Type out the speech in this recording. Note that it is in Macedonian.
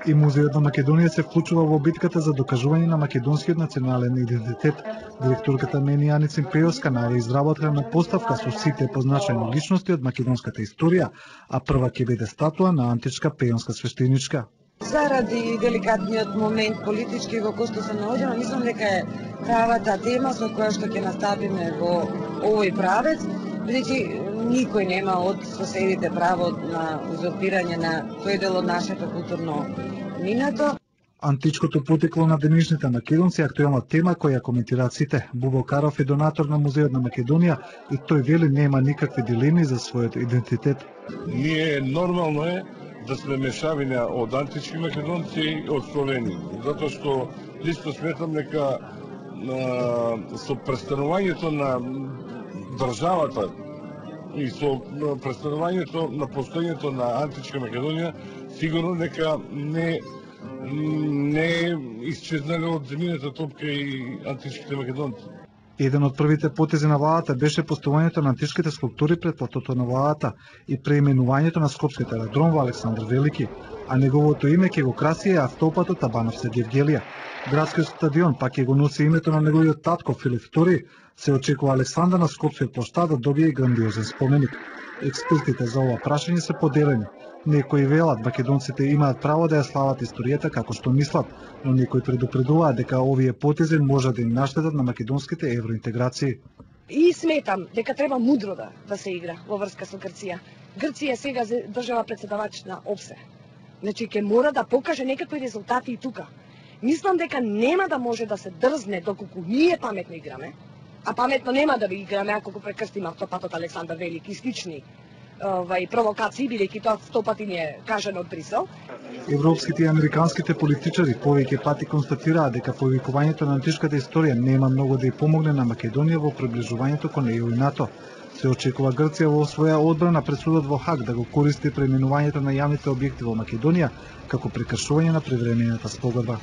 И Музеот на Македонија се вклучува во битката за докажување на македонскиот национален идентитет. Директорката Мени Аницин Пејовска најави изработена поставка со сите позначени личности од македонската историја, а прва ќе биде статуа на античка пејонска свештеничка. Заради деликатниот момент политички во кој што се наоѓаме, мислам дека е правата тема со која што ќе настапиме во овој правец, бидејќи никој нема од соседите право на узурпирање на тој дел од нашето културно минато. Античкото потекло на денешните македонци е актуелна тема која коментираат сите. Бубо Каров е донатор на Музеот на Македонија и тој вели нема никакви дилеми за својот идентитет. Ние нормално е да сме мешавина од антички македонци и од словени, затоа што лично сметам дека со престанувањето на државата и со престанувањето на постоењето на античка Македонија, сигурно дека не исчезнале од земјината топка и античките македонци. Еден од првите потези на владата беше поставувањето на античките скулптури пред платото на владата и преименувањето на Скопскиот аеродром во Александар Велики, а неговото име ќе го краси автопатот Абановци Гевгелија. Градскиот стадион пак ќе го носи името на неговиот татко Филип II. Се очекува Александар на Скопскиот плоштад да добие и грандиозен споменик. Експертите за ова прашање се поделени. Некои велат македонците имаат право да ја слават историјата како што мислат, но некои предупредуваат дека овие потези може да им наштетат на македонските евроинтеграции. И сметам дека треба мудро да се игра во врска со Грција. Грција сега држава председавач на ОПСЕ. Значи ќе мора да покаже некакви резултати и тука. Мислам дека нема да може да се дрзне доколку ние паметно играме, а паметно нема да ви играме ако го прекрстиме автопатот Александар Велики и слични провокации, бидејќи тоа 100 пати ни е кажано од Брисел. Европските и американските политичари повеќе пати констатираат дека повикувањето на античката историја нема многу да ја помогне на Македонија во приближувањето кон ЕУ и НАТО. Се очекува Грција во своја одбрана пред судот во Хаг да го користи преименувањето на јавните објекти во Македонија како прекршување на привремената спогодба.